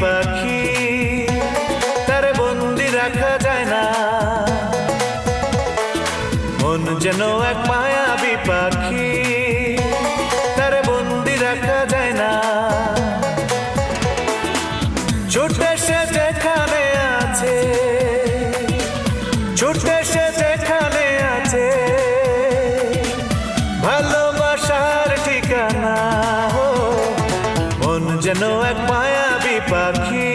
পাখি, তারে বন্দি রাখা যায় না। মন যেন এক মায়াবী পাখি, তারে বন্দি রাখা যায় না। ছুটে সে যেখানে আছে, ছুটে সে যেখানে আছে, ভালোবাসার ঠিকানা। মন যেন এক মায়াবী পাখি।